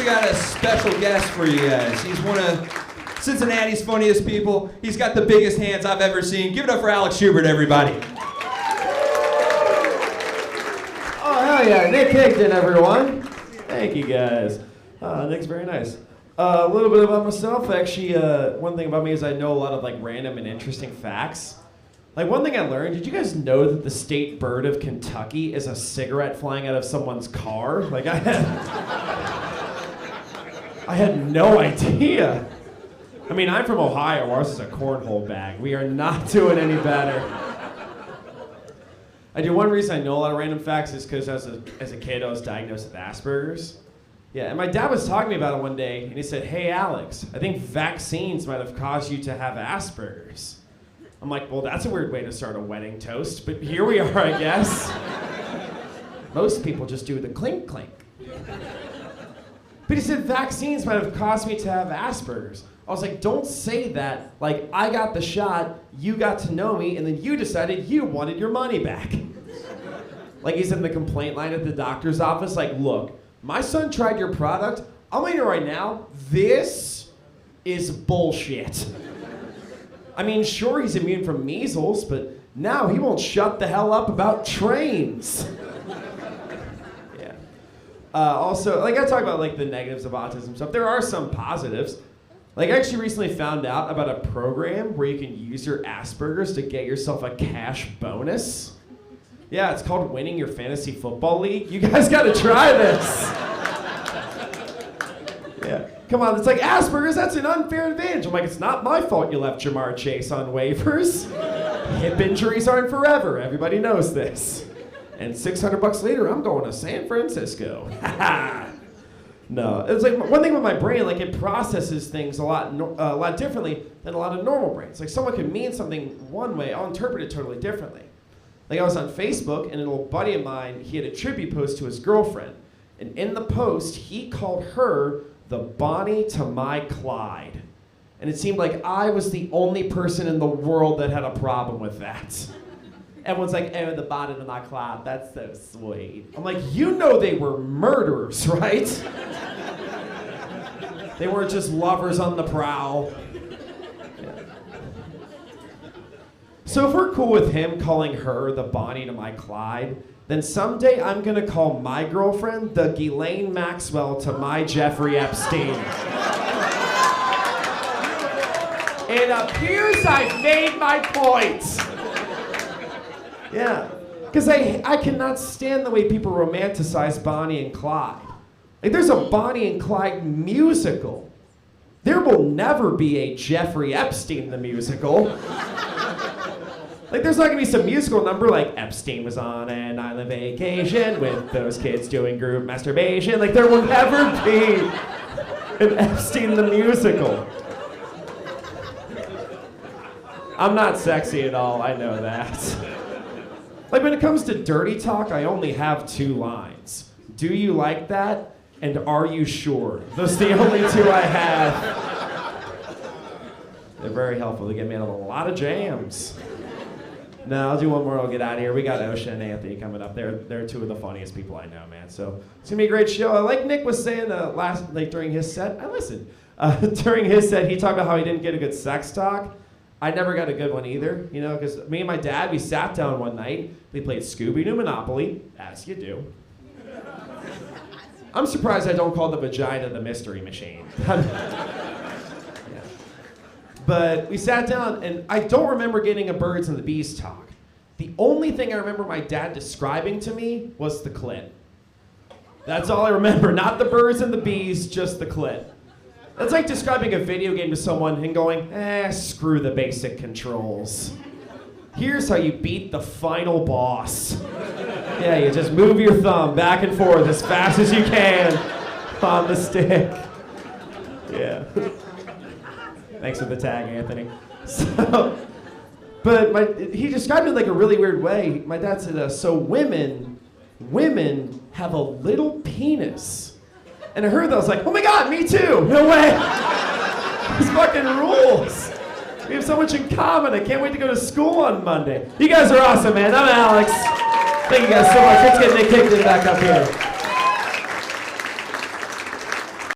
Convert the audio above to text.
got a special guest for you guys. He's one of Cincinnati's funniest people. He's got the biggest hands I've ever seen. Give it up for Alex Schubert, everybody. Oh, hell yeah. Nick Higdon, everyone. Thank you, guys. Nick's very nice. A little bit about myself. Actually, one thing about me is I know a lot of like random and interesting facts. Like one thing I learned, did you guys know that the state bird of Kentucky is a cigarette flying out of someone's car? Like I had no idea. I mean, I'm from Ohio. Ours is a cornhole bag. We are not doing any better. One reason I know a lot of random facts is because as a kid, I was diagnosed with Asperger's. Yeah, and my dad was talking to me about it one day, and he said, "Hey, Alex, I think vaccines might have caused you to have Asperger's." I'm like, well, that's a weird way to start a wedding toast, but here we are, I guess. Most people just do the clink clink. But he said vaccines might have caused me to have Asperger's. I was like, don't say that. Like, I got the shot, you got to know me, and then you decided you wanted your money back. Like he's in the complaint line at the doctor's office, like, look, my son tried your product. I'm letting you know right now, this is bullshit. I mean, sure, he's immune from measles, but now he won't shut the hell up about trains. Yeah. Also, like I talk about like the negatives of autism stuff, there are some positives. Like I actually recently found out about a program where you can use your Asperger's to get yourself a cash bonus. Yeah, it's called Winning Your Fantasy Football League. You guys gotta try this. Yeah. Come on, it's like Asperger's, that's an unfair advantage. I'm like, it's not my fault you left Jamar Chase on waivers. Hip injuries aren't forever, everybody knows this. And $600 later, I'm going to San Francisco. No, it's like one thing with my brain, like it processes things a lot differently than a lot of normal brains. Like someone can mean something one way, I'll interpret it totally differently. Like I was on Facebook, and an old buddy of mine, he had a tribute post to his girlfriend. And in the post, he called her the Bonnie to my Clyde. And it seemed like I was the only person in the world that had a problem with that. Everyone's like, oh, the Bonnie to my Clyde, that's so sweet. I'm like, you know they were murderers, right? They weren't just lovers on the prowl. Yeah. So if we're cool with him calling her the Bonnie to my Clyde, then someday I'm gonna call my girlfriend the Ghislaine Maxwell to my Jeffrey Epstein. It appears I've made my point. Yeah, because I cannot stand the way people romanticize Bonnie and Clyde. Like there's a Bonnie and Clyde musical. There will never be a Jeffrey Epstein the musical. Like, there's not gonna be some musical number like Epstein was on an island vacation with those kids doing group masturbation. Like, there will never be an Epstein the musical. I'm not sexy at all, I know that. Like, when it comes to dirty talk, I only have 2 lines. Do you like that? And are you sure? Those are the only 2 I have. They're very helpful. They get me out of a lot of jams. No, I'll do one more, I'll get out of here. We got Osha and Anthony coming up. They're 2 of the funniest people I know, man. So it's gonna be a great show. Like Nick was saying during his set, I listened. During his set, he talked about how he didn't get a good sex talk. I never got a good one either, you know, because me and my dad, we sat down one night, we played Scooby-Doo Monopoly, as you do. I'm surprised I don't call the vagina the mystery machine. But we sat down, and I don't remember getting a birds and the bees talk. The only thing I remember my dad describing to me was the clit. That's all I remember, not the birds and the bees, just the clit. That's like describing a video game to someone and going, screw the basic controls. Here's how you beat the final boss. Yeah, you just move your thumb back and forth as fast as you can on the stick. Yeah. Thanks for the tag, Anthony. But he described it like a really weird way. My dad said, so women have a little penis. And I heard that, I was like, oh my God, me too, no way. This fucking rules. We have so much in common, I can't wait to go to school on Monday. You guys are awesome, man. I'm Alex. Thank you guys so much. Let's get Nick Higdon back up here.